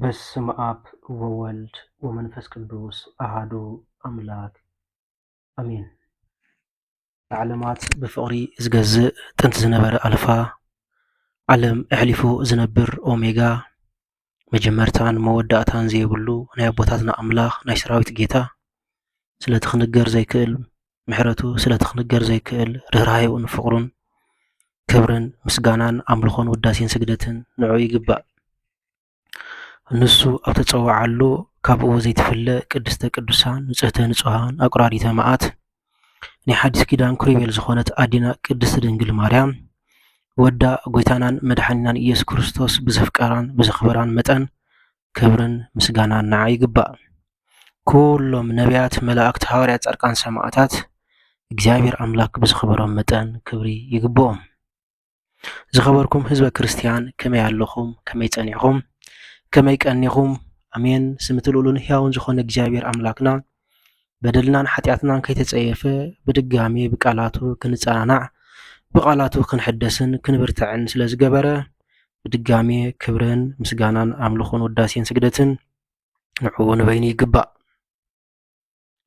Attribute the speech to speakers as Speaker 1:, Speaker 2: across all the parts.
Speaker 1: በስመ አብ ወወልድ ወመንፈስ ቅዱስ አሃዱ አምላክ አሜን። ዓለማት ብፍቕሪ ዝገዝእ ጥንቲ ዝነበረ ኣልፋ ዓለም ኣሕሊፉ ዝነብር ኦሜጋ መጀመርታን መወዳእታን ዘይብሉ ናይ ኣቦታትና ኣምላኽ ናይ ሰራዊት ጌታ ስለቲ ክንገር ዘይክእል ምሕረቱ ስለቲ ክንገር ዘይክእል ርህራሄኡን ፍቕሩን ክብርን ምስጋናን ኣምልኾን ውዳሴን ስግደትን ንዑ ይግባእ። ንሱ ኣብ ተፀዋዓሉ ካብኡ ዘይትፍለእ ቅድስተ ቅዱሳን ንጽህተ ንጹሃን ኣቁራሪተ መዓት ናይ ሓዲስ ኪዳን ኩሪቤል ዝኾነት ኣዲና ቅድስቲ ድንግል ማርያም ወዳ ጎይታናን መድሓኒናን ኢየሱስ ክርስቶስ ብዘፍቀራን ብዘኽበራን መጠን ክብርን ምስጋናን ንዓ ይግባእ። ኩሎም ነቢያት መላእክቲ ሐዋርያት ጻድቃን ሰማዕታት እግዚአብሔር ኣምላክ ብዝኽበሮም መጠን ክብሪ ይግብኦም። ዝኸበርኩም ህዝበ ክርስቲያን ከመይ ኣለኹም? ከመይ ጸኒዕኹም? ከመይ ቀኒኹም? ኣሜን። ስምትልኡሉን ሕያውን ዝኾነ እግዚአብሔር ኣምላክና በደልናን ኃጢአትናን ከይተጸየፈ ብድጋሜ ብቃላቱ ክንጸናናዕ ብቃላቱ ክንሕደስን ክንብርትዕን ስለ ዝገበረ ብድጋሜ ክብርን ምስጋናን ኣምልኾን ውዳሴን ስግደትን ንዕኡ ንበይኑ ይግባእ።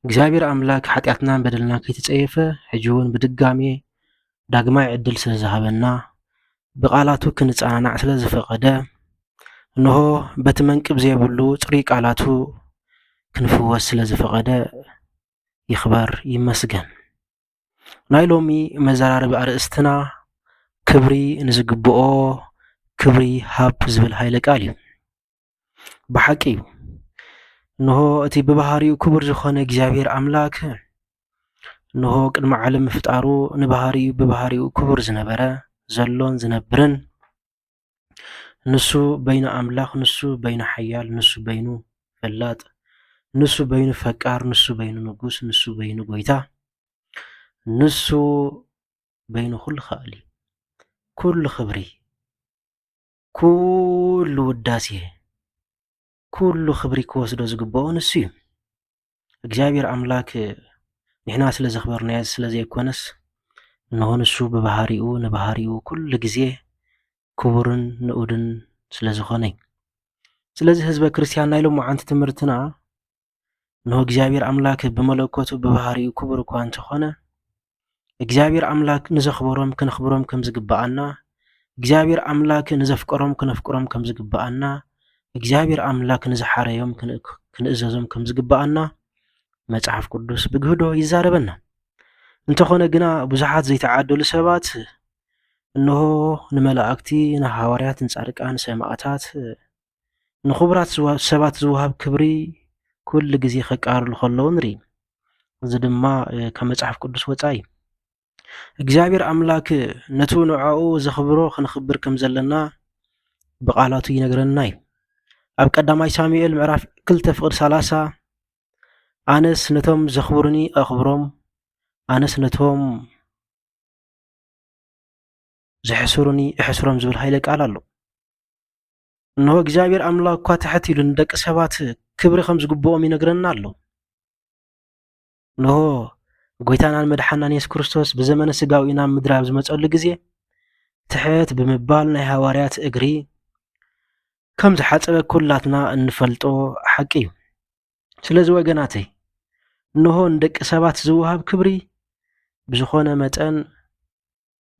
Speaker 1: እግዚአብሔር ኣምላክ ኃጢአትናን በደልናን ከይተጸየፈ ሕጂ እውን ብድጋሜ ዳግማይ ዕድል ስለ ዝሃበና ብቃላቱ ክንጸናናዕ ስለ ዝፈቐደ እንሆ በቲ መንቅብ ዘይብሉ ጽሩይ ቃላቱ ክንፍወስ ስለ ዝፈቐደ ይኽበር ይመስገን። ናይ ሎሚ መዘራረቢ ኣርእስትና ክብሪ ንዝግብኦ ክብሪ ሃብ ዝብል ሃይለ ቃል እዩ። ብሓቂ እዩ እንሆ እቲ ብባህሪኡ ክቡር ዝኾነ እግዚአብሔር ኣምላክ እንሆ ቅድሚ ዓለም ምፍጣሩ ንባህሪኡ ብባህሪኡ ክቡር ዝነበረ ዘሎን ዝነብርን ንሱ በይኑ ኣምላኽ ንሱ በይኑ ሓያል ንሱ በይኑ ፈላጥ ንሱ በይኑ ፈቃር ንሱ በይኑ ንጉስ ንሱ በይኑ ጎይታ ንሱ በይኑ ኩሉ ኸኣሊ ኩሉ ክብሪ ኩሉ ውዳሴ ኩሉ ክብሪ ክወስዶ ዝግብኦ ንሱ እዩ። እግዚአብሔር ኣምላክ ንሕና ስለ ዘኽበርናዮ ስለ ዘይኮነስ እንሆ ንሱ ብባህሪኡ ንባህሪኡ ኩሉ ግዜ ክቡርን ንኡድን ስለ ዝኾነ እዩ። ስለዚ ህዝበ ክርስቲያን ናይ ሎሙዓንቲ ትምህርትና እንሆ እግዚአብሔር ኣምላክ ብመለኮቱ ብባህሪኡ ክቡር እኳ እንተኾነ እግዚአብሔር ኣምላክ ንዘኽበሮም ክነኽብሮም ከም ዝግባኣና እግዚአብሔር ኣምላክ ንዘፍቀሮም ክነፍቅሮም ከም ዝግባኣና እግዚአብሔር ኣምላክ ንዝሓረዮም ክንእዘዞም ከም ዝግባኣና መጽሓፍ ቅዱስ ብግህዶ ይዛረበና። እንተኾነ ግና ብዙሓት ዘይተዓደሉ ሰባት እንሆ ንመላእክቲ ንሐዋርያት ንጻድቃን ሰማዕታት ንኽቡራት ሰባት ዝወሃብ ክብሪ ኩሉ ግዜ ከቃርሉ ከለዉ ንርኢ። እዚ ድማ ካብ መጽሓፍ ቅዱስ ወጻኢ እግዚአብሔር ኣምላክ ነቱ ንዕኡ ዘኽብሮ ክንኽብር ከም ዘለና ብቃላቱ ይነግረና እዩ። ኣብ ቀዳማይ ሳሙኤል ምዕራፍ 2:30 ኣነስ ነቶም ዘኽብሩኒ ኣኽብሮም ኣነስ ነቶም ዘሕስሩኒ እሕስሮም ዝብል ሃይለ ቃል ኣሎ። እንሆ እግዚአብሔር ኣምላክ እኳ ትሕት ኢሉ ንደቂ ሰባት ክብሪ ከም ዝግብኦም ይነግረና ኣሎ። እንሆ ጎይታናን መድሓናን ኢየሱስ ክርስቶስ ብዘመነ ስጋዊ ናብ ምድሪ ኣብ ዝመጸሉ ግዜ ትሕት ብምባል ናይ ሐዋርያት እግሪ ከም ዝሓፀበ ኩላትና እንፈልጦ ሓቂ እዩ። ስለዚ ወገናተይ እንሆ ንደቂ ሰባት ዝወሃብ ክብሪ ብዝኾነ መጠን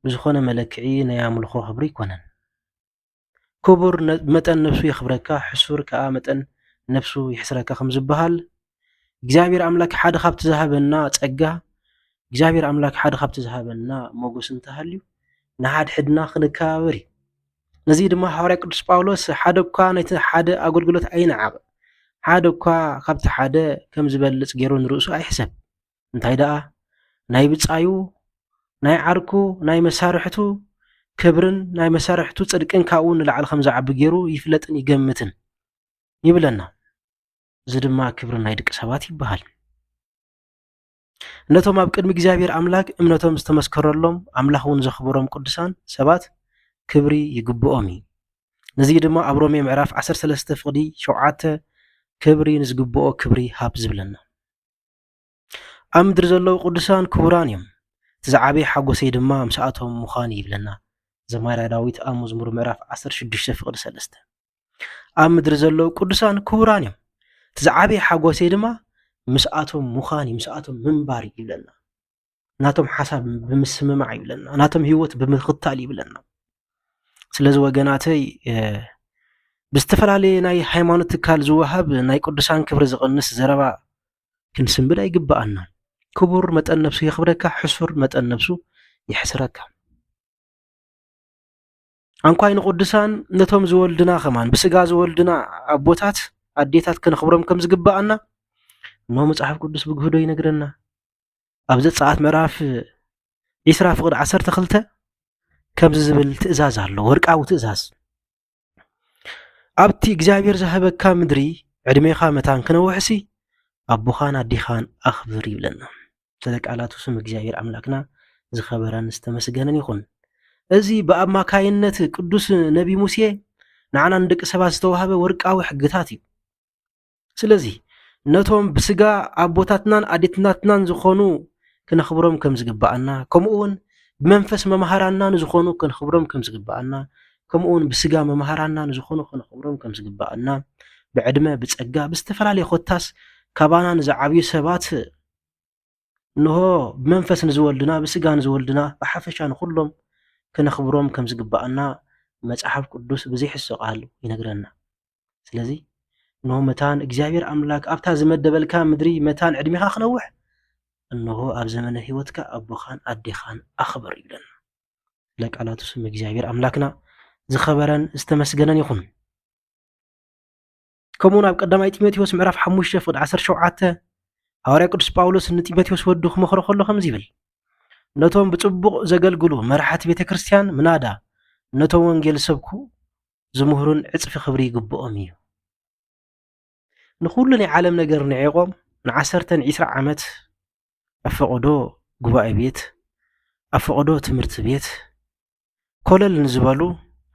Speaker 1: ብዝኾነ መለክዒ ናይ ኣምልኾ ክብሪ ይኮነን። ክቡር መጠን ነፍሱ የኽብረካ ሕሱር ከዓ መጠን ነፍሱ ይሕስረካ ከም ዝበሃል እግዚአብሔር ኣምላክ ሓደ ካብቲ ዝሃበና ጸጋ እግዚአብሔር ኣምላክ ሓደ ካብቲ ዝሃበና ሞገስ እንተሃልዩ ንሓድሕድና ክንከባበር እዩ። ነዚ ድማ ሐዋርያ ቅዱስ ጳውሎስ ሓደ እኳ ናይቲ ሓደ ኣገልግሎት ኣይነዓቕ ሓደ እኳ ካብቲ ሓደ ከም ዝበልጽ ገይሩ ንርእሱ ኣይሕሰብ። እንታይ ደኣ ናይ ብጻዩ ናይ ዓርኩ ናይ መሳርሕቱ ክብርን ናይ መሳርሕቱ ጽድቅን ካብኡ ንላዕሊ ከም ዝዓቢ ገይሩ ይፍለጥን ይገምትን ይብለና። እዚ ድማ ክብሪ ናይ ደቂ ሰባት ይበሃል። ነቶም ኣብ ቅድሚ እግዚአብሔር ኣምላክ እምነቶም ዝተመስከረሎም ኣምላኽ እውን ዘኽብሮም ቅዱሳን ሰባት ክብሪ ይግብኦም እዩ። ነዚ ድማ ኣብ ሮሜ ምዕራፍ 13:7 ክብሪ ንዝግብኦ ክብሪ ሃብ ዝብለና። ኣብ ምድሪ ዘለዉ ቅዱሳን ክቡራን እዮም ትዝዓበየ ሓጎሰይ ድማ ምስኣቶም ምዃን ይብለና ዘማርያ ዳዊት ኣብ መዝሙር ምዕራፍ 16:3 ኣብ ምድሪ ዘለዉ ቅዱሳን ክቡራን እዮም ትዝዓበየ ሓጎሰይ ድማ ምስኣቶም ምዃን ምስኣቶም ምንባር ይብለና ናቶም ሓሳብ ብምስምማዕ ይብለና ናቶም ህይወት ብምኽታል ይብለና ስለዚ ወገናተይ ብዝተፈላለየ ናይ ሃይማኖት ትካል ዝወሃብ ናይ ቅዱሳን ክብሪ ዝቕንስ ዘረባ ክንስንብድ ኣይግባአና ክቡር መጠን ነብሱ የኽብረካ ሕሱር መጠን ነብሱ ይሕስረካ አንኳይ ንቅዱሳን ነቶም ዝወልድና ኸማን ብስጋ ዝወልድና ኣቦታት ኣዴታት ክንኽብሮም ከም ዝግባአና ኖ መጽሓፍ ቅዱስ ብግህዶ ይነግረና ኣብ ዘጸአት ምዕራፍ 20:12 ከምዚ ዝብል ትእዛዝ ኣሎ ወርቃዊ ትእዛዝ ኣብቲ እግዚአብሔር ዝሃበካ ምድሪ ዕድሜኻ መታን ክነውሕሲ ኣቦኻን ኣዴኻን ኣኽብር ይብለና ስለቃላቱ ስም እግዚአብሔር ኣምላክና ዝኸበረን ዝተመስገነን ይኹን እዚ በኣማካይነት ቅዱስ ነቢ ሙሴ ንዓና ንደቂ ሰባት ዝተዋሃበ ወርቃዊ ሕግታት እዩ ስለዚ ነቶም ብስጋ ኣቦታትናን ኣዴትናትናን ዝኾኑ ክንኽብሮም ከም ዝግባአና ከምኡውን ብመንፈስ መምሃራና ንዝኾኑ ክንኽብሮም ከም ዝግባአና ከምኡውን ብስጋ መምሃራና ንዝኾኑ ክንኽብሮም ከም ዝግባአና ብዕድመ ብጸጋ ብዝተፈላለየ ኮታስ ካባና ንዝዓብዩ ሰባት ንሆ ብመንፈስ ንዝወልድና ብስጋ ንዝወልድና ብሓፈሻ ንኹሎም ክንኽብሮም ከም ዝግባአና መጽሓፍ ቅዱስ ብዘይሕስቕ ይነግረና ስለዚ እንሆ መታን እግዚአብሔር ኣምላክ ኣብታ ዝመደበልካ ምድሪ መታን ዕድሜኻ ክነውሕ እንሆ ኣብ ዘመነ ህይወትካ ኣቦኻን ኣዴኻን ኣኽብር ይብለና ለቃላቱ ስም እግዚአብሔር ኣምላክና ዝኸበረን ዝተመስገነን ይኹን ከምኡውን ኣብ ቀዳማይ ጢሞቴዎስ ምዕራፍ 5:17 ሐዋርያ ቅዱስ ጳውሎስ ንጢሞቴዎስ ወዱ ክመኽሮ ከሎ ከምዚ ይብል ነቶም ብጽቡቕ ዘገልግሉ መራሕቲ ቤተ ክርስቲያን ምናዳ ነቶም ወንጌል ሰብኩ ዝምህሩን ዕጽፊ ክብሪ ይግብኦም እዩ ንኹሉ ናይ ዓለም ነገር ንዒቆም ን10-20 ዓመት ኣፈቐዶ ጉባኤ ቤት ኣፈቐዶ ትምህርቲ ቤት ኮለል ንዝበሉ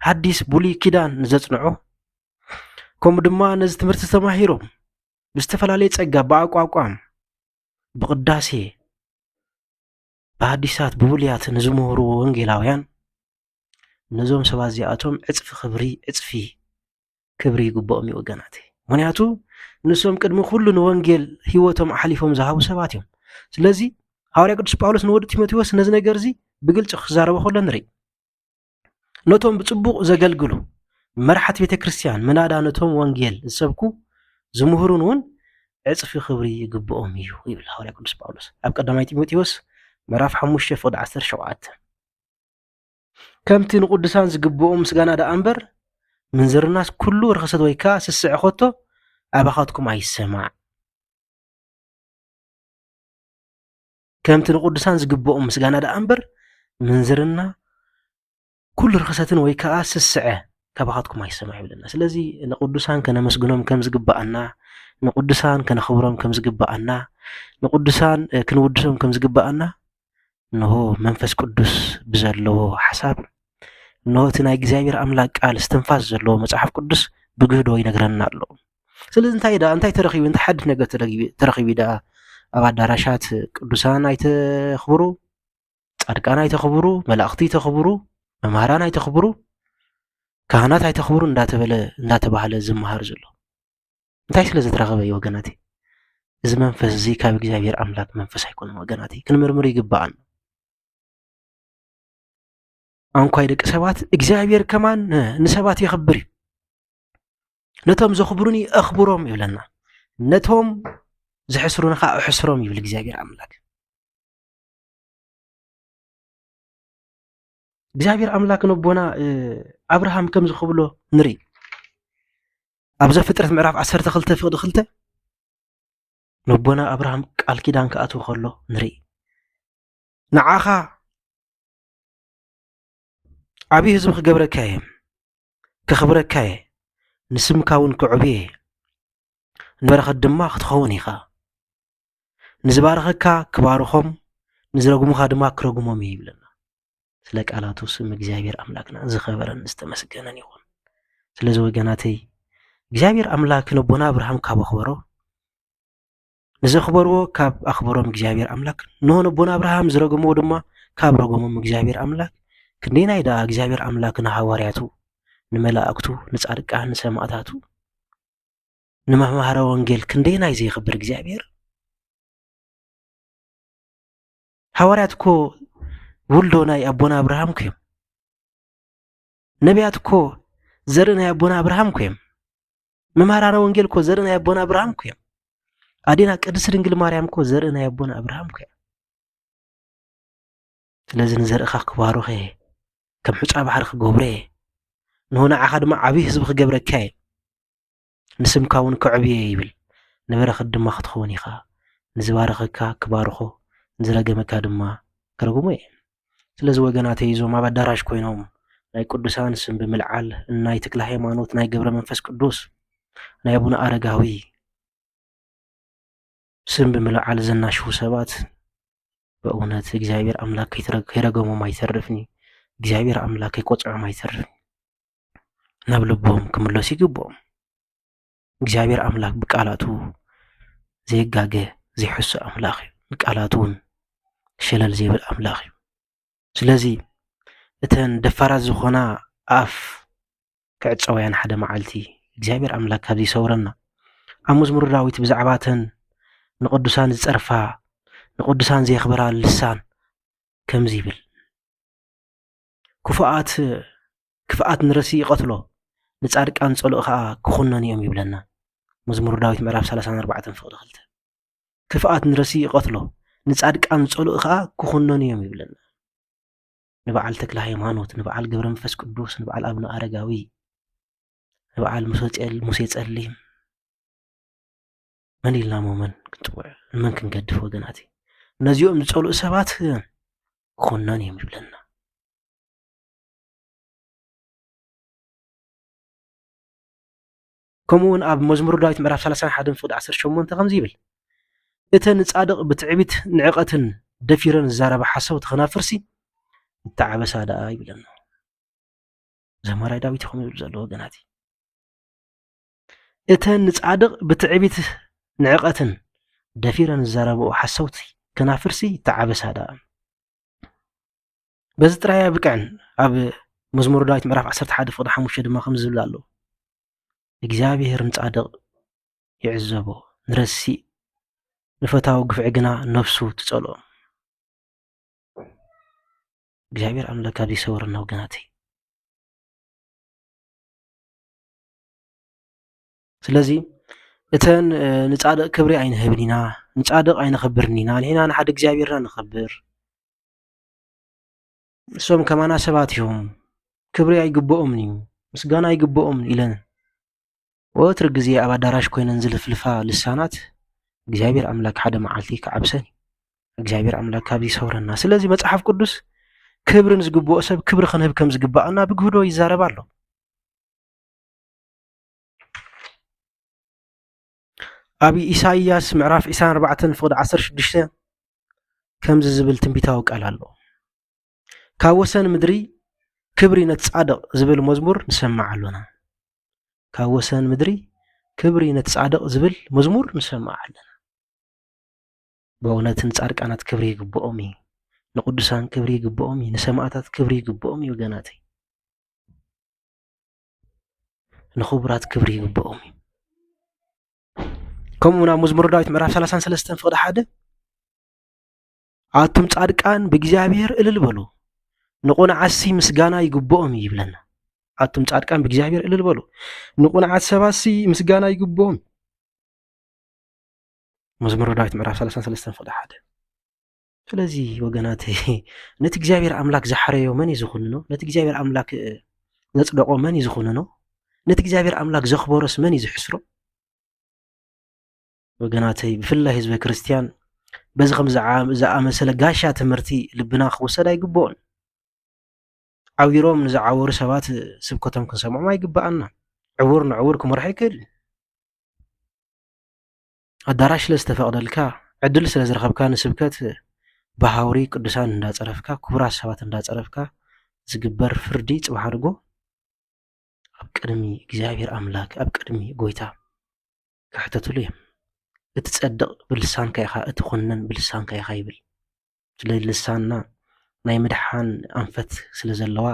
Speaker 1: ሓዲስ ብሉይ ኪዳን ንዘጽንዑ ከምኡ ድማ ነዚ ትምህርቲ ተማሂሮም ብዝተፈላለየ ጸጋ ብኣቋቋም ብቅዳሴ ብሓዲሳት ብብሉያት ንዝምህሩ ወንጌላውያን ነዞም ሰባት እዚኣቶም ዕጽፊ ክብሪ ይግብኦም እዩ ወገናት ምክንያቱ ንሶም ቅድሚ ኩሉ ንወንጌል ህይወቶም ኣሕሊፎም ዝሃቡ ሰባት እዮም ስለዚ ሐዋርያ ቅዱስ ጳውሎስ ንወዲ ጢሞቴዎስ ነዚ ነገር እዚ ብግልጽ ክዛረቦ ከሎ ንርኢ ነቶም ብጽቡቕ ዘገልግሉ መራሕቲ ቤተ ክርስቲያን ምናዳ ነቶም ወንጌል ዝሰብኩ ዝምህሩን እውን ዕጽፊ ክብሪ ይግብኦም እዩ ይብል ሐዋርያ ቅዱስ ጳውሎስ ኣብ ቀዳማይ ጢሞቴዎስ ምዕራፍ 5:17 ከምቲ ንቅዱሳን ዝግብኦም ምስጋና ዳ እምበር ምንዝርናስ ኩሉ ርክሰት ወይ ከዓ ስስዕ ኸቶ ኣባኻትኩም ኣይሰማዕ ከምቲ ንቅዱሳን ዝግብኦም ምስጋና ዳ እምበር ምንዝርና ኩሉ ርክሰትን ወይ ከዓ ስስዕ ካባኻትኩም ኣይሰማዕ ይብለና ስለዚ ንቅዱሳን ከነመስግኖም ከም ዝግባአና ንቅዱሳን ከነኽብሮም ከም ዝግባአና ንቅዱሳን ክንውድሶም ከም ዝግባአና እንሆ መንፈስ ቅዱስ ብዘለዎ ሓሳብ እንሆ እቲ ናይ እግዚአብሔር ኣምላክ ቃል እስትንፋስ ዘለዎ መጽሓፍ ቅዱስ ብግህዶ ይነግረና ኣሎ ስለዚ እንታይ ተረኺቡ እንታይ ሓድሽ ነገር ተረኺቡ ዳ ኣብ ኣዳራሻት ቅዱሳን ኣይተኽብሩ ጻድቃን ኣይተኽብሩ መላእኽቲ ኣይተኽብሩ መምሃራን ኣይተኽብሩ ካህናት ኣይተኽብሩ እንዳተባሃለ ዝመሃር ዘሎ እንታይ ስለ ዝተረኸበ እዩ ወገናት እዚ መንፈስ እዚ ካብ እግዚአብሔር ኣምላክ መንፈስ ኣይኮነን ወገናት ክንምርምር ይግባአን አንኳይ ደቂ ሰባት እግዚአብሔር ከማን ንሰባት ይኽብር ነቶም ዘኽብሩኒ ኣኽብሮም ይብለና ነቶም ዝሕስሩንኻ ኣሕስሮም ይብል እግዚአብሔር ኣምላክ እግዚአብሔር ኣምላክ ነቦና አብርሃም ከም ዝኽብሎ ንርኢ ኣብ ዘፍጥረት ምዕራፍ 12:2 ነቦና አብርሃም ቃል ኪዳን ከኣትዎ ከሎ ንርኢ ንዓኻ ዓብይ ህዝቢ ክገብረካ እየ ክኽብረካ እየ ንስምካ እውን ክዕብየ ንበረኸት ድማ ክትኸውን ኢኻ ንዝባረኸካ ክባርኾም ንዝረጉሙኻ ድማ ክረጉሞም እየ ይብለና ስለ ቃላቱ ስም እግዚአብሔር ኣምላክና ዝኸበረን ዝተመስገነን ይኹን ስለዚ ወገናተይ እግዚአብሔር ኣምላክ ነቦና አብርሃም ካብ ኣኽበሮ ንዘኽበርዎ ካብ ኣኽበሮም እግዚአብሔር ኣምላክ ንሆ ነቦና አብርሃም ዝረገምዎ ድማ ካብ ረገሞም እግዚአብሔር ኣምላክ ክንደይ ናይ ዳ እግዚአብሔር ኣምላክ ንሐዋርያቱ ንመላእክቱ ንጻድቃን ንሰማዕታቱ ንመምሃረ ወንጌል ክንደይናይ ዘይኽብር እግዚኣብሔር ሐዋርያት እኮ ውልዶ ናይ ኣቦና አብርሃም እዮም ነቢያት እኮ ዘርኢ ናይ ኣቦና አብርሃም እዮም መምሃራነ ወንጌል እኮ ዘርኢ ናይ ኣቦና አብርሃም እዮም ኣዴና ቅድስት ድንግል ማርያም እኮ ዘርኢ ናይ ኣቦና አብርሃም እዮም ስለዚ ንዘርእኻ ክባርኸ ከም ሕፃ ባሕሪ ክገብረ ንሆናዓኻ ድማ ዓብይ ህዝቢ ክገብረካ ንስምካ እውን ክዕብየ ይብል ንበረኸት ድማ ክትኸውን ኢኻ ንዝባረኸካ ክባርኾ ንዝረገመካ ድማ ክረግሞ እየ ስለዚ ወገናተይ እዞም ኣብ ኣዳራሽ ኮይኖም ናይ ቅዱሳን ስም ብምልዓል ናይ ተክለ ሃይማኖት ናይ ገብረ መንፈስ ቅዱስ ናይ ኣቡነ ኣረጋዊ ስም ብምልዓል ዘናሽፉ ሰባት በእውነት እግዚአብሔር አምላክ ከይረገሞም አይተርፍኒ እግዚአብሔር አምላክ ከይቆጽዖም አይተርፍኒ ናብ ልቦም ክምለሱ ይግብኦም እግዚአብሔር አምላክ ብቃላቱ ዘይጋገ ዘይሕሱ አምላክ ብቃላቱን ሸለል ዘይብል አምላክ ስለዚ እተን ደፋራት ዝኾና ኣፍ ክዕፀወያን ሓደ መዓልቲ እግዚአብሔር አምላክ ካብዚ ሰውረና ኣብ መዝሙር ዳዊት ብዛዕባተን ንቅዱሳን ዝጸርፋ ንቅዱሳን ዘይኽብራ ልሳን ከምዚ ይብል ክፍኣት ንረሲ ይቀትሎ ንጻድቃን ጸሎእ ከዓ ክኹነን እዮም ይብለና መዝሙር ዳዊት ምዕራፍ 34 ፍቅዲ 2 ክፍኣት ንረሲ ይቀትሎ ንጻድቃን ጸሎእ ከዓ ክኹነን እዮም ይብለና ንበዓል ተክለ ሃይማኖት ንበዓል ገብረ መንፈስ ቅዱስ ንበዓል ኣቡነ ኣረጋዊ ንበዓል ሙሴ ጸሊም መን ኢልና ሞመን ክንጥውዕ መን ክንገድፍ ወገናቲ ነዚኦም ዝጸልኡ ሰባት ክኹነን እዮም ይብለና ከምኡውን ኣብ መዝሙር ዳዊት ምዕራፍ 31 ፍቅዲ 18 ከምዚ ይብል እተን ጻድቕ ብትዕቢት ንዕቐትን ደፊረን ዝዛረባ ሓሰብቲ ኸናፍርሲ ይተዓበሳ ደኣ ይብለና ዘማራይ ዳዊት ከም ይብል ዘሎ ወገናቲ እተን ጻድቕ ብትዕቢት ንዕቐትን ደፊረን ዝዛረብኦ ሓሰብቲ ከናፍርሲ ይተዓበሳ ደኣ በዚ ጥራይ ብቅዕን ኣብ መዝሙር ዳዊት ምዕራፍ 11 ፍቅዲ 5 ድማ ከም ዝብል ኣሎ እግዚአብሔር ንጻድቕ ይዕዘቦ ንረሲእ ንፈታዊ ግፍዒ ግና ነፍሱ ትጸልኦ እግዚአብሔር አምላክ ኣብዚ ሰውረና ወገናተይ ስለዚ እተን ንጻድቕ ክብሪ ኣይንህብን ኢና ንጻድቕ ኣይንኽብርን ኢና ንሕና ንሓደ እግዚአብሔርና ንኽብር እሶም ከማና ሰባት እዮም ክብሪ ኣይግብኦምን እዩ ምስጋና ኣይግብኦምን ኢለን ወትር ግዜ ኣብ ኣዳራሽ ኮይነን ዝልፍልፋ ልሳናት እግዚአብሔር አምላክ ሓደ መዓልቲ ክዓብሰን እግዚአብሔር አምላክ ኣብዚ ሰውረና ስለዚ መጽሓፍ ቅዱስ ክብርን ዝግብኦ ሰብ ክብሪ ክንህብ ከም ዝግባአና ብግህዶ ይዛረብ ኣሎ ኣብ ኢሳይያስ ምዕራፍ 24 ፍቅዲ 16 ከምዚ ዝብል ትንቢታዊ ቃል ኣሎ ካብ ወሰን ምድሪ ክብሪ ነቲ ጻድቕ ዝብል መዝሙር ንሰማዕ ኣሎና ካብ ወሰን ምድሪ ክብሪ ነቲ ጻድቕ ዝብል መዝሙር ንሰማዕ ኣለና በእውነት ንጻድቃናት ክብሪ ይግብኦም እዩ ንቅዱሳን ክብሪ ይግብኦም እዩ ንሰማዕታት ክብሪ ይግብኦም እዩ ወገናተይ ንኽቡራት ክብሪ ይግብኦም እዩ ከምኡውን ኣብ መዝሙር ዳዊት ምዕራፍ 33 ፍቅዲ 1 ኣቶም ጻድቃን ብእግዚአብሔር እልል በሉ ንቁንዓሲ ምስጋና ይግብኦም እዩ ይብለና ኣቶም ጻድቃን ብእግዚአብሔር እልል በሉ ንቁንዓት ሰባሲ ምስጋና ይግብኦም መዝሙር ዳዊት ምዕራፍ 33 ፍቅዲ 1 ስለዚ ወገናተይ ነቲ እግዚአብሔር አምላክ ዝሓረዮ መን እዩ ዝኹንኖ ነቲ እግዚአብሔር አምላክ ዘጽደቆ መን እዩ ዝኹንኖ ነቲ እግዚአብሔር አምላክ ዘኽበሮስ መን እዩ ዝሕስሮ ወገናተይ ብፍላይ ህዝበ ክርስቲያን በዚ ከም ዝኣመሰለ ጋሻ ትምህርቲ ልብና ክውሰድ ኣይግብኦን ዓዊሮም ንዝዓወሩ ሰባት ስብከቶም ክንሰምዖም ኣይግባአና ዕውር ንዕውር ክመርሖ ይክእል ኣዳራሽ ስለዝተፈቕደልካ ዕድል ስለ ዝረኸብካ ንስብከት ባሃውሪ ቅዱሳን እንዳጸረፍካ ክቡራት ሰባት እንዳጸረፍካ ዝግበር ፍርዲ ጽባሕ ኣድርጎ ኣብ ቅድሚ እግዚአብሔር አምላክ ኣብ ቅድሚ ጎይታ ክሕተትሉ እዮም እቲ ጸድቕ ብልሳንካ ኢኻ እቲ ኹነን ብልሳንካ ኢኻ ይብል ስለ ልሳንና ናይ ምድሓን ኣንፈት ስለ ዘለዋ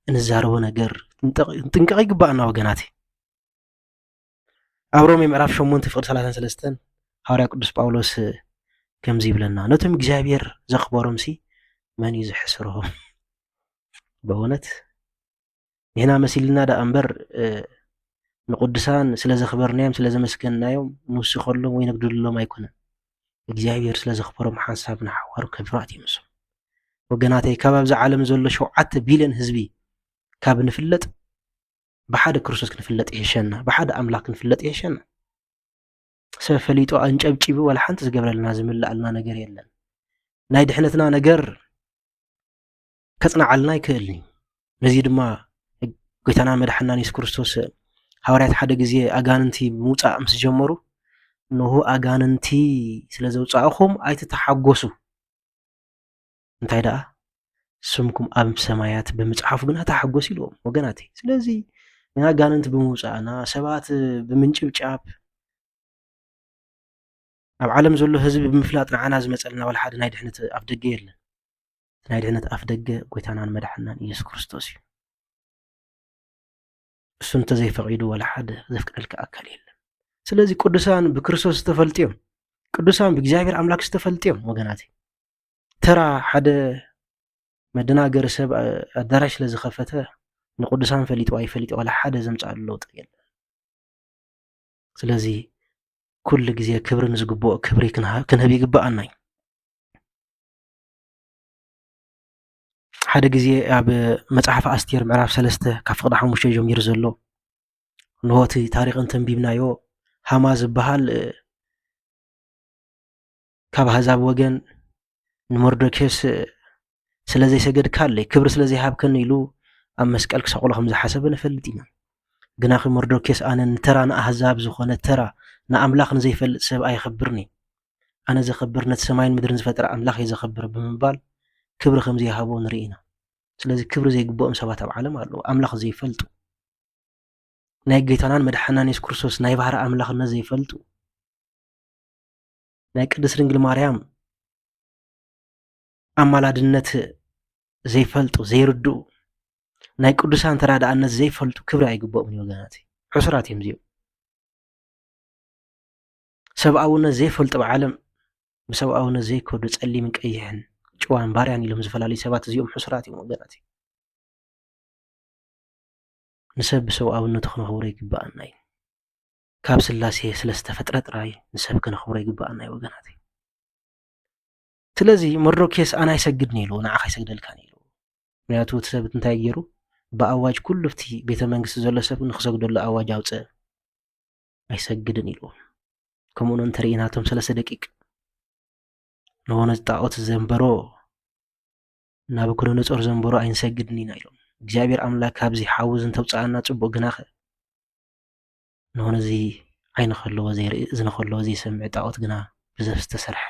Speaker 1: እንዛረቦ ነገር ንጥንቀቕ ይግባአና ወገናት። ኣብ ሮሜ ምዕራፍ 8 ፍቅዲ 33 ሐዋርያ ቅዱስ ጳውሎስ ከምዚ ይብለና ነቶም እግዚአብሔር ዘኽበሮም ሲ መን እዩ ዝሕስሮም? በእውነት ንሕና መሲልና ዳ እምበር ንቅዱሳን ስለ ዘኽበርናዮም ስለ ዘመስገንናዮም ንውስኸሎም ወይ ነግድሎም ኣይኮነን። እግዚአብሔር ስለ ዘኽበሮም ሓንሳብና ሓዋሩ ከብራት ይምሶም። ወገናተይ ካብ ኣብዚ ዓለም ዘሎ 7 ቢልዮን ህዝቢ ካብ ንፍለጥ ብሓደ ክርስቶስ ክንፍለጥ ይሕሸና፣ ብሓደ ኣምላክ ክንፍለጥ ይሕሸና። ሰብ ፈሊጦ አንጨብጪቡ ወላ ሓንቲ ዝገብረልና ዝምላኣልና ነገር የለን። ናይ ድሕነትና ነገር ከጽናዓልና ይክእልኒ። ነዚ ድማ ጎይታና መድሓኒና ኢየሱስ ክርስቶስ ሐዋርያት ሓደ ግዜ ኣጋንንቲ ምውፃእ ምስ ጀመሩ ንሁ ኣጋንንቲ ስለ ዘውፃእኹም ኣይትተሓጎሱ እንታይ ደኣ ስምኩም ኣብ ሰማያት ብምጽሓፉ ግን ተሓጎሱ ኢልዎም ወገናቴ። ስለዚ ኣጋንንቲ ብምውፃእና ሰባት ብምንጭብጫብ ኣብ ዓለም ዘሎ ህዝቢ ብምፍላጥ ንዓና ዝመፀልና ወላ ሓደ ናይ ድሕነት ኣፍ ደገ የለን። ናይ ድሕነት ኣፍ ደገ ጎይታናን መድሓኒናን ኢየሱስ ክርስቶስ እዩ። እሱ እንተዘይፈቂዱ ወላ ሓደ ዘፍቅደልካ ኣካል የለን። ስለዚ ቅዱሳን ብክርስቶስ ዝተፈልጥዮም፣ ቅዱሳን ብእግዚአብሔር ኣምላክ ዝተፈልጥዮም ወገናቴ። ተራ ሓደ መደናገር ሰብ ኣዳራሽ ስለ ዝኸፈተ ንቅዱሳን ፈሊጡ ኣይፈሊጡ ወላ ሓደ ዘምፃሉ ለውጢ የለን። ስለዚ ኩሉ ግዜ ክብሪ ንዝግብኦ ክብሪ ክንህብ ይግባአና እዩ። ሓደ ግዜ ኣብ መጽሓፍ ኣስቴር ምዕራፍ 3 ካብ ፍቅዲ 5 ጀሚሩ ዘሎ ንሆቲ ታሪክ እንተንቢብናዮ ሃማ ዝበሃል ካብ ኣሕዛብ ወገን ንሞርዶኬስ ስለ ዘይሰገድካለይ ክብሪ ስለ ዘይሃብከኒ ኢሉ ኣብ መስቀል ክሰቅሎ ከም ዝሓሰበ ነፈልጥ ኢና። ግና ሞርዶኬስ ኣነ ንተራ ንኣሕዛብ ዝኾነ ተራ ንኣምላኽ ንዘይፈልጥ ሰብ ኣይኸብርኒ፣ ኣነ ዘኸብር ነቲ ሰማይን ምድርን ዝፈጠረ ኣምላኽ እየ ዘኸብር ብምባል ክብሪ ከም ዘይሃቦ ንርኢ ኢና። ስለዚ ክብሪ ዘይግብኦም ሰባት ኣብ ዓለም ኣለዉ፣ ኣምላኽ ዘይፈልጡ፣ ናይ ጌታናን መድሓኒናን ኢየሱስ ክርስቶስ ናይ ባህሪ ኣምላኽነት ዘይፈልጡ፣ ናይ ቅድስት ድንግል ማርያም ኣማላድነት ዘይፈልጡ ዘይርድኡ፣ ናይ ቅዱሳን ተራዳእነት ዘይፈልጡ ክብሪ ኣይግብኦም ወገናት። ሕሱራት እዮም እዚኦም። ሰብኣውነት ዘይፈልጡ ብዓለም ብሰብኣውነት ዘይከዱ ጸሊምን ቀይሕን ጭዋን ባርያን ኢሎም ዝተፈላለዩ ሰባት እዚኦም ሕሱራት እዮም ወገናት። ንሰብ ብሰብኣውነቱ ክነኽብሮ ይግባአና እዩ። ካብ ስላሴ ስለ ዝተፈጥረ ጥራይ ንሰብ ክነኽብሮ ይግባአና እዩ ወገናት። ስለዚ ሞርዶኬስ ኣነ ኣይሰግድኒ ኢሉ ንዓኻ ይሰግደልካን ኢሉ። ምክንያቱ እቲ ሰብ እንታይ ገይሩ ብኣዋጅ ኩሉ እቲ ቤተ መንግስቲ ዘሎ ሰብ ንክሰግደሉ ኣዋጅ ኣውፅአ ኣይሰግድን ኢሉ። ከምኡ'ውን እንተሪኢናቶም 3 ደቂቅ ንሆነ ጣዖት ዘንበሮ ናቡከደነፆር ዘንበሮ ኣይንሰግድን ኢና ኢሎም። እግዚአብሔር ኣምላክ ካብዚ ሓውዝ እንተውፃኣና ጽቡቕ ግናኸ ንሆነ እዚ ዓይነ ከለዎ ዘይርኢ እዝነ ከለዎ ዘይሰምዕ ጣዖት ግና ብዘብ ዝተሰርሐ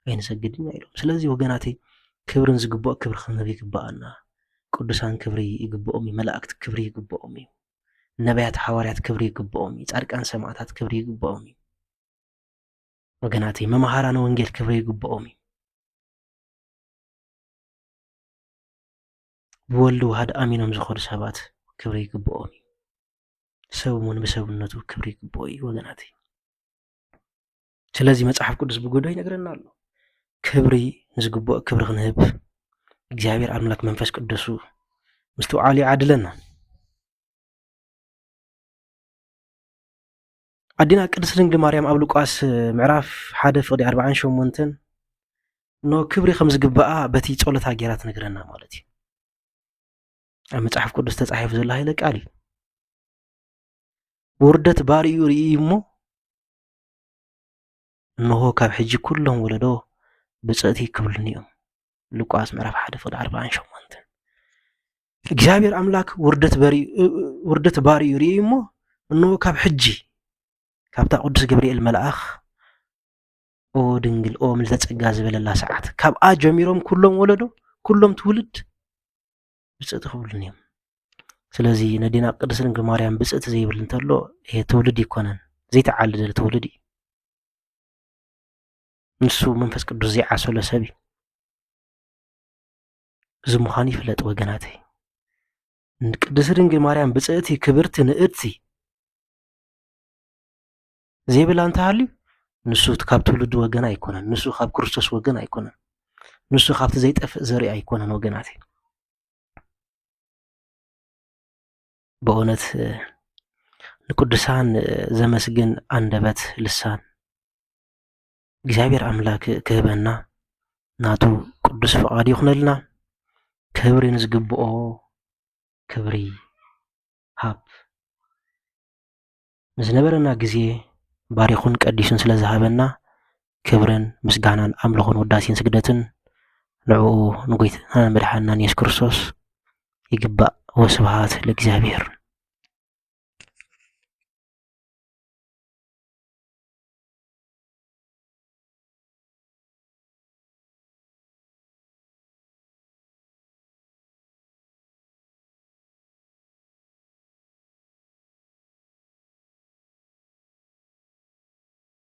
Speaker 1: ኣይንሰግድን ኢና ኢሎም። ስለዚ ወገናተይ ክብርን ዝግብኦ ክብሪ ክንህብ ይግባአና። ቅዱሳን ክብሪ ይግብኦም እዩ፣ መላእክቲ ክብሪ ይግብኦም እዩ፣ ነቢያት ሓዋርያት ክብሪ ይግብኦም እዩ፣ ጻድቃን ሰማዕታት ክብሪ ይግብኦም እዩ ወገናተይ። መምሃራነ ወንጌል ክብሪ ይግብኦም እዩ። ብወልዲ ዋህድ ኣሚኖም ዝኸዱ ሰባት ክብሪ ይግብኦም እዩ። ሰብ እውን ብሰብነቱ ክብሪ ይግብኦ እዩ ወገናተይ። ስለዚ መጽሓፍ ቅዱስ ብጎዶ ይነግረና ኣሎ ክብሪ ንዝግብኦ ክብሪ ክንህብ እግዚአብሔር ኣምላክ መንፈስ ቅዱሱ ምስቲ ዓልዩ ዓድለና። ኣዲና ቅድስት ድንግል ማርያም ኣብ ሉቃስ ምዕራፍ 1 ፍቅዲ 48 ኖ ክብሪ ከም ዝግብኣ በቲ ጸሎታ ጌራ ትነግረና ማለት እዩ። ኣብ መጽሓፍ ቅዱስ ተጻሒፉ ዘሎ ኃይለ ቃል እዩ። ውርደት ባርኡ ርኢ እሞ እንሆ ካብ ሕጂ ኩሎም ወለዶ ብጽእቲ ክብልኒ እዮም። ሉቃስ ምዕራፍ 1 ፍቅዲ 48 እግዚአብሔር ኣምላክ ውርደት ባርኡ ርኢ እሞ እንሆ ካብ ሕጂ ካብታ ቅዱስ ገብርኤል መልኣኽ ኦ ድንግል ኦ ምልዕተ ጸጋ ዝበለላ ሰዓት ካብኣ ጀሚሮም ኩሎም ወለዶ ኩሎም ትውልድ ብጽእቲ ክብልኒ እዮም። ስለዚ ነዲና ቅድስት ድንግል ማርያም ብጽእቲ ዘይብል እንተሎ ይሄ ትውልድ ይኮነን፣ ዘይተዓልደለ ትውልድ እዩ። ንሱ መንፈስ ቅዱስ ዘይዓሰሎ ሰብ እዩ። እዚ ምዃኑ ይፍለጥ ወገናተይ። ቅድስት ድንግል ማርያም ብፅዕቲ ክብርቲ ንእድቲ ዘይብላ እንተሃልዩ ንሱ ካብ ትውልድ ወገን ኣይኮነን፣ ንሱ ካብ ክርስቶስ ወገን ኣይኮነን፣ ንሱ ካብቲ ዘይጠፍእ ዘርኢ ኣይኮነን። ወገናት ብእውነት ንቅዱሳን ዘመስግን አንደበት ልሳን እግዚአብሔር አምላክ ክህበና ናቱ ቅዱስ ፈቃድ ይኹነልና። ክብሪ ንዝግብኦ ክብሪ ሃብ ንዝነበረና ግዜ ባሪኹን ቀዲሱን ስለ ዝሃበና ክብርን ምስጋናን ኣምልኾን ውዳሴን ስግደትን ንዕኡ ንጎይታና መድሓኒና ኢየሱስ ክርስቶስ ይግባእ። ወስብሃት ለእግዚአብሔር።